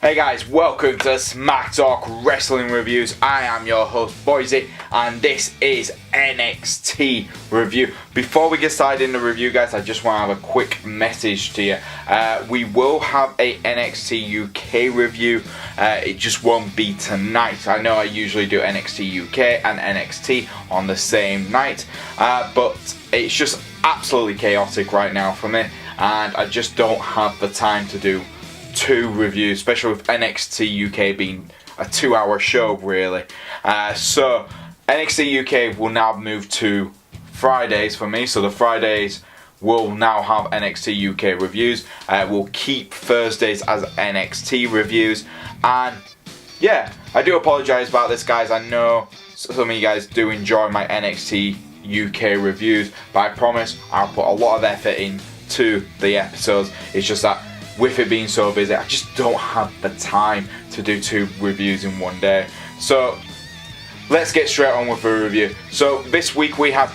Hey guys, welcome to Smack Talk Wrestling Reviews. I am your host, Boise, and this is NXT Review. Before we get started in the review, guys, I just want to have a quick message to you. We will have a NXT UK review. It just won't be tonight. I know I usually do NXT UK and NXT on the same night, but it's just absolutely chaotic right now for me, and I just don't have the time to do two reviews, especially with NXT UK being a 2-hour show, really. So NXT UK will now move to Fridays for me, so the Fridays will now have NXT UK reviews. We'll keep Thursdays as NXT reviews, and yeah, I do apologise about this, guys. I know some of you guys do enjoy my NXT UK reviews, but I promise I'll put a lot of effort into the episodes. It's just that with it being so busy, I just don't have the time to do two reviews in one day. So let's get straight on with the review. So this week we have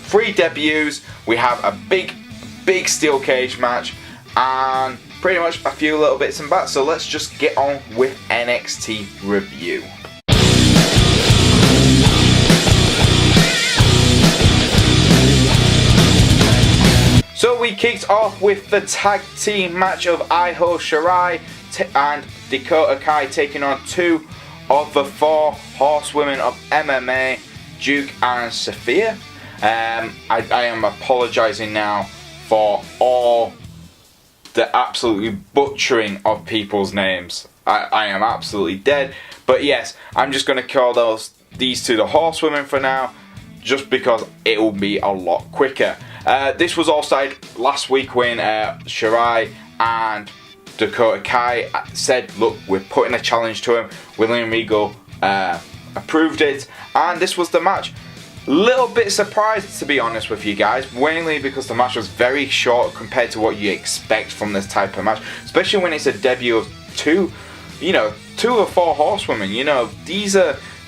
3 debuts, we have a big steel cage match, and pretty much a few little bits and bats. So let's just get on with NXT review. So we kicked off with the tag team match of Shirai and Dakota Kai taking on 2 of the 4 horsewomen of MMA, Duke and Shafir. I am apologising now for all the absolutely butchering of people's names. I am absolutely dead. But yes, I'm just going to call these 2 the horsewomen for now, just because it will be a lot quicker. This was all started last week when Shirai and Dakota Kai said, look, we're putting a challenge to him. William Regal approved it, and this was the match. Little bit surprised, to be honest with you guys, mainly because the match was very short compared to what you expect from this type of match, especially when it's a debut of 2 of 4 horsewomen.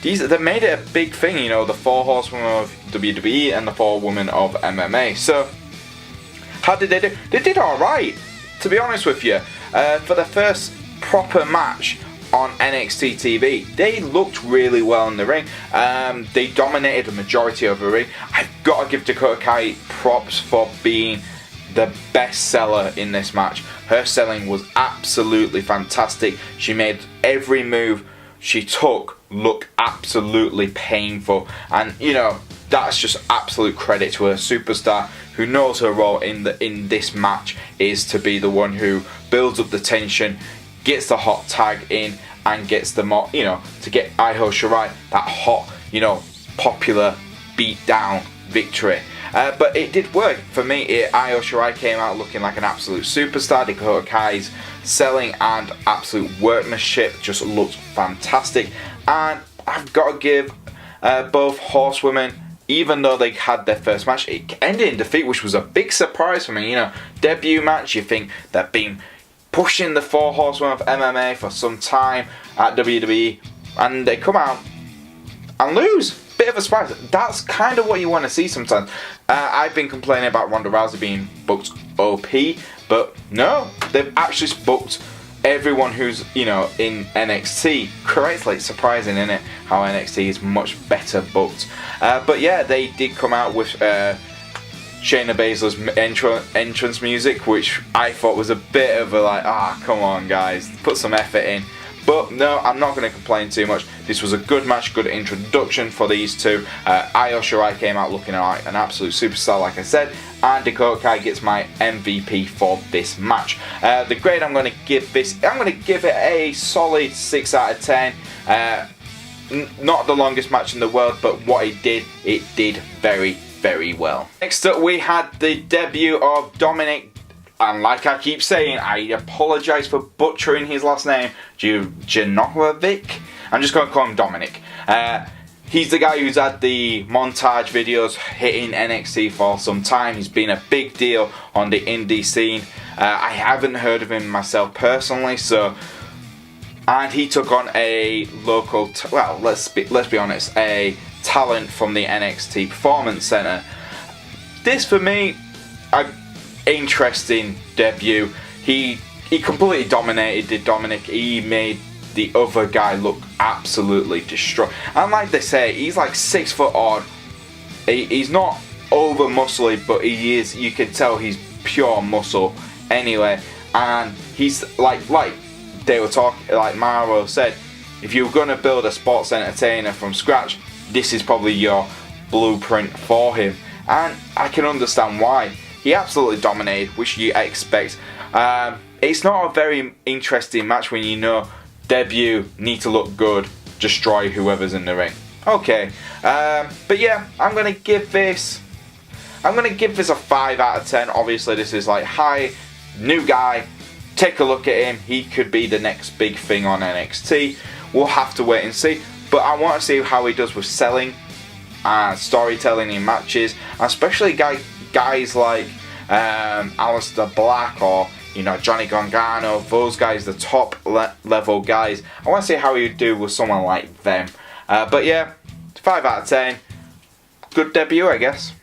They made it a big thing, the 4 horsewomen of WWE and the 4 women of MMA. So, how did they do? They did alright, to be honest with you. For the first proper match on NXT TV, they looked really well in the ring. They dominated the majority of the ring. I've got to give Dakota Kai props for being the best seller in this match. Her selling was absolutely fantastic. She made every move she took look absolutely painful, and that's just absolute credit to her. Superstar who knows her role in this match is to be the one who builds up the tension, gets the hot tag in, and gets the to get Shirai that hot, popular beat down victory. But it did work for me. Shirai came out looking like an absolute superstar. Dakota Kai's selling and absolute workmanship just looked fantastic, and I've got to give both horsewomen, even though they had their first match, it ended in defeat, which was a big surprise for me. Debut match, you think they've been pushing the 4 horsewomen of MMA for some time at WWE, and they come out and lose. Bit of a surprise. That's kind of what you want to see sometimes. I've been complaining about Ronda Rousey being booked OP, but no, they've actually booked everyone who's in NXT correctly. It's surprising, isn't it, how NXT is much better booked. But yeah, they did come out with Shayna Baszler's entrance music, which I thought was a bit of a come on guys, put some effort in. But no, I'm not going to complain too much. This was a good match, good introduction for these 2. Shirai came out looking like an absolute superstar, like I said, and Dakota Kai gets my MVP for this match. The grade I'm going to give it a solid 6 out of 10. Not the longest match in the world, but what it did very, very well. Next up, we had the debut of Dominik, and like I keep saying, I apologise for butchering his last name, Dijakovic. I'm just going to call him Dominik. He's the guy who's had the montage videos hitting NXT for some time. He's been a big deal on the indie scene. I haven't heard of him myself personally, and he took on a local, let's be honest, a talent from the NXT Performance Center. This for me, interesting debut. He he completely dominated, did Dominik. He made the other guy look absolutely destroyed. And like they say, he's like 6 foot odd. He's not over muscly, but he is. You can tell he's pure muscle anyway. And he's like they were talking, like Maro said, if you're gonna build a sports entertainer from scratch, this is probably your blueprint for him. And I can understand why. He absolutely dominated, which you expect. It's not a very interesting match when you know debut, need to look good, destroy whoever's in the ring. Okay, but yeah, I'm gonna give this a 5 out of 10. Obviously, this is like, hi, new guy. Take a look at him. He could be the next big thing on NXT. We'll have to wait and see. But I want to see how he does with selling and storytelling in matches, especially guys like Aleister Black or Johnny Gargano. Those guys, the top level guys. I want to see how he would do with someone like them. But yeah, 5 out of 10. Good debut, I guess.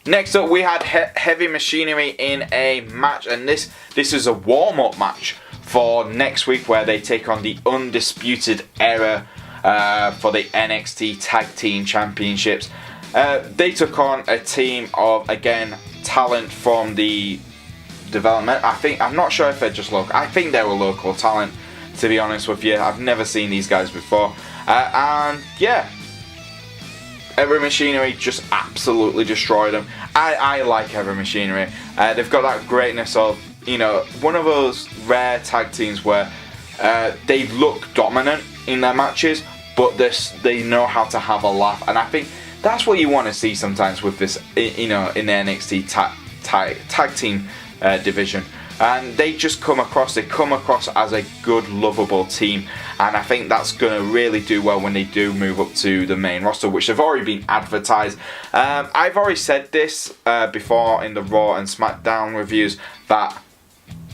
Next up, we had Heavy Machinery in a match, and this is a warm-up match for next week, where they take on the Undisputed Era for the NXT Tag Team Championships. They took on a team of, again, talent from the development. I'm not sure if they're just local. I think they were local talent, to be honest with you. I've never seen these guys before. And yeah, Heavy Machinery just absolutely destroyed them. I like Heavy Machinery. They've got that greatness of, one of those rare tag teams where they look dominant in their matches, but they know how to have a laugh. And I think that's what you want to see sometimes with this, in the NXT tag team division. And they just come across as a good, lovable team. And I think that's going to really do well when they do move up to the main roster, which have already been advertised. I've already said this before in the Raw and SmackDown reviews, that,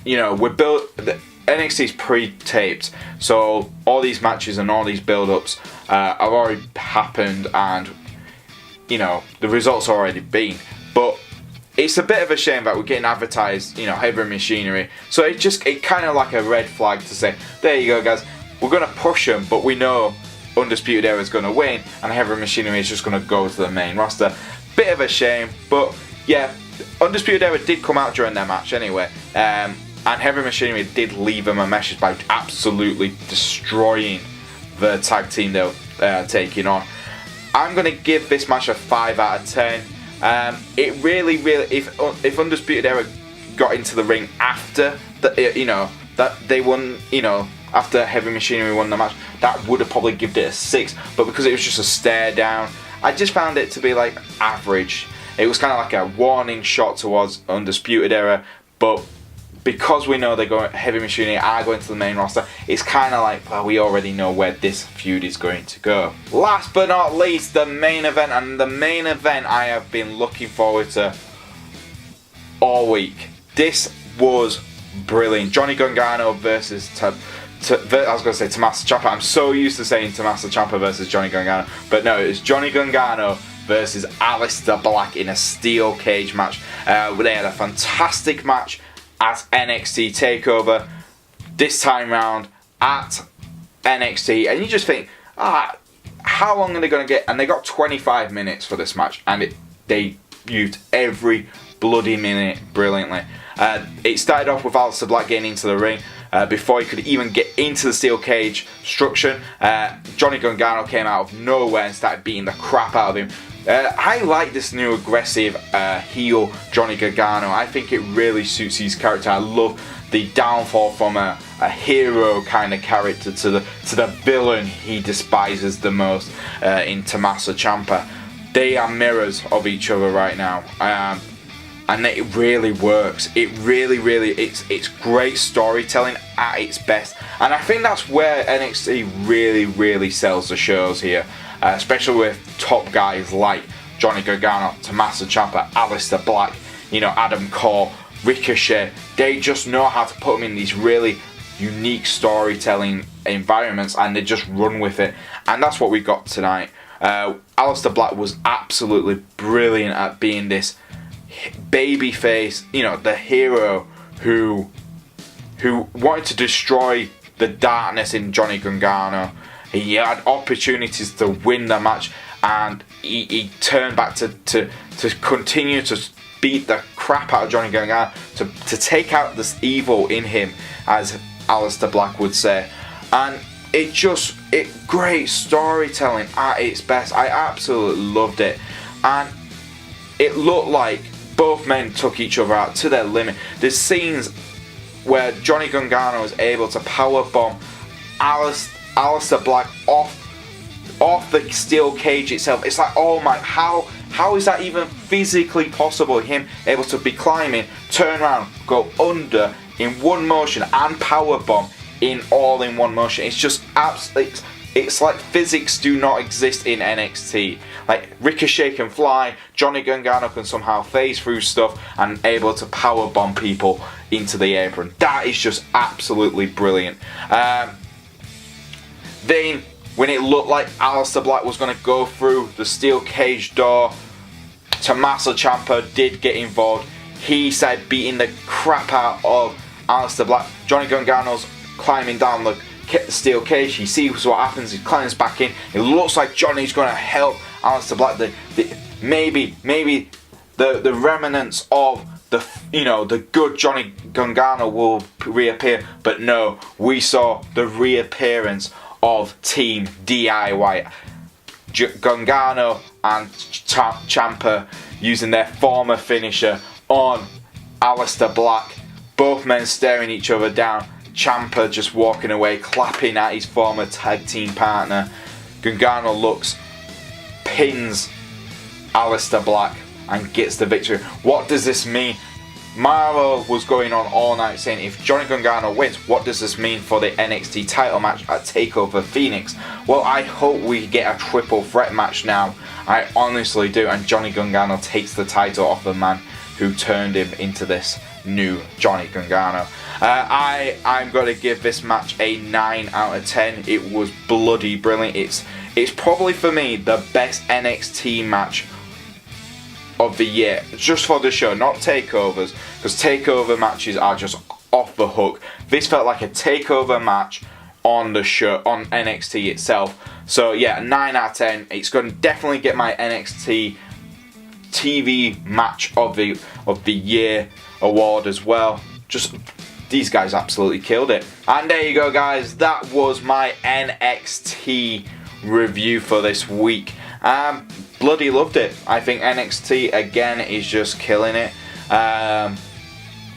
NXT's pre-taped. So all these matches and all these build-ups have already happened, and, the results have already been. But it's a bit of a shame that we're getting advertised, Heavy Machinery. So it kind of like a red flag to say, there you go, guys. We're going to push them, but we know Undisputed Era is going to win, and Heavy Machinery is just going to go to the main roster. Bit of a shame, but yeah, Undisputed Era did come out during their match anyway, and Heavy Machinery did leave them a message by absolutely destroying the tag team they were taking on. I'm going to give this match a 5 out of 10. It really, if Undisputed Era got into the ring after that they won, after Heavy Machinery won the match, that would have probably given it a 6. But because it was just a stare down, I just found it to be like average. It was kind of like a warning shot towards Undisputed Era, but because we know Heavy Machinery are going to the main roster, it's kind of like, well, we already know where this feud is going to go. Last but not least, the main event, and the main event I have been looking forward to all week. This was brilliant. Johnny Gargano versus Tommaso Ciampa. I'm so used to saying Tommaso Ciampa versus Johnny Gargano, but no, it's Johnny Gargano versus Aleister Black in a steel cage match. They had a fantastic match at NXT TakeOver this time round at NXT, and you just think, how long are they going to get? And they got 25 minutes for this match, and they used every bloody minute brilliantly. It started off with Aleister Black getting into the ring. Before he could even get into the steel cage structure, Johnny Gargano came out of nowhere and started beating the crap out of him. I like this new aggressive heel Johnny Gargano. I think it really suits his character. I love the downfall from a hero kind of character to the villain he despises the most in Tommaso Ciampa. They are mirrors of each other right now. And it really works. It really, it's great storytelling at its best. And I think that's where NXT really sells the shows here. Especially with top guys like Johnny Gargano, Tommaso Ciampa, Aleister Black, Adam Cole, Ricochet. They just know how to put them in these really unique storytelling environments, and they just run with it. And that's what we got tonight. Aleister Black was absolutely brilliant at being this babyface, the hero who who wanted to destroy the darkness in Johnny Gargano. He had opportunities to win the match, and he turned back to continue to beat the crap out of Johnny Gargano, to take out this evil in him, as Aleister Black would say. And great storytelling at its best. I absolutely loved it, and it looked like both men took each other out to their limit. There's scenes where Johnny Gargano is able to powerbomb Aleister Black off the steel cage itself. It's like, oh my, how is that even physically possible? Him able to be climbing, turn around, go under in one motion, and powerbomb in one motion. It's just absolutely, it's like physics do not exist in NXT. Like, Ricochet can fly, Johnny Gargano can somehow phase through stuff and able to powerbomb people into the apron. That is just absolutely brilliant. Then, when it looked like Aleister Black was going to go through the steel cage door, Tommaso Ciampa did get involved. He started beating the crap out of Aleister Black. Johnny Gargano's climbing down the steel cage. He sees what happens. He climbs back in. It looks like Johnny's going to help Aleister Black. Maybe the remnants of the good Johnny Gargano will reappear. But no, we saw the reappearance of Team DIY. Gargano and Ciampa using their former finisher on Aleister Black. Both men staring each other down. Ciampa just walking away, clapping at his former tag team partner. Gargano pins Aleister Black and gets the victory. What does this mean? Marvel was going on all night saying, if Johnny Gargano wins, what does this mean for the NXT title match at TakeOver Phoenix? Well, I hope we get a triple threat match now. I honestly do, and Johnny Gargano takes the title off the man who turned him into this new Johnny Gargano. I'm going to give this match a 9 out of 10. It was bloody brilliant. It's probably for me the best NXT match of the year, just for the show, not takeovers, because takeover matches are just off the hook. This felt like a takeover match on the show, on NXT itself. So yeah, 9 out of 10. It's going to definitely get my NXT TV match of the year award as well. Just, these guys absolutely killed it. And there you go, guys. That was my NXT review for this week. Bloody loved it. I think NXT again is just killing it. I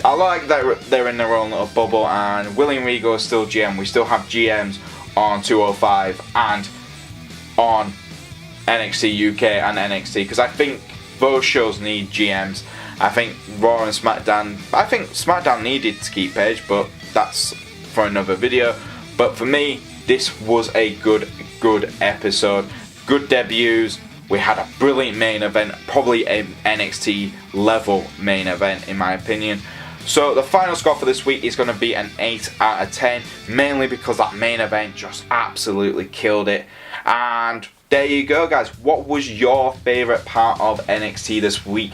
like that they're in their own little bubble, and William Regal is still GM. We still have GMs on 205 and on NXT UK and NXT, because I think both shows need GMs. I think Raw and SmackDown, I think SmackDown needed to keep Edge, but that's for another video. But for me, this was a good episode. Good debuts. We had a brilliant main event, probably an NXT level main event in my opinion. So the final score for this week is going to be an 8 out of 10, mainly because that main event just absolutely killed it. And there you go, guys. What was your favourite part of NXT this week?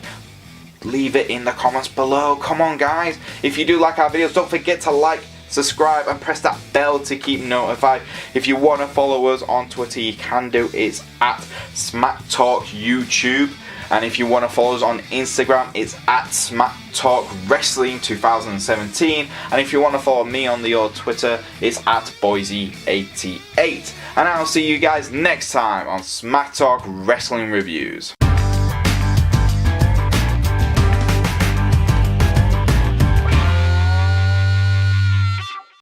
Leave it in the comments below. Come on, guys. If you do like our videos, don't forget to like, subscribe and press that bell to keep notified. If you want to follow us on Twitter, you can do. It's at Smack Talk YouTube. And if you want to follow us on Instagram, it's at Smack Talk Wrestling 2017. And if you want to follow me on the old Twitter, it's at Boise88. And I'll see you guys next time on Smack Talk Wrestling Reviews.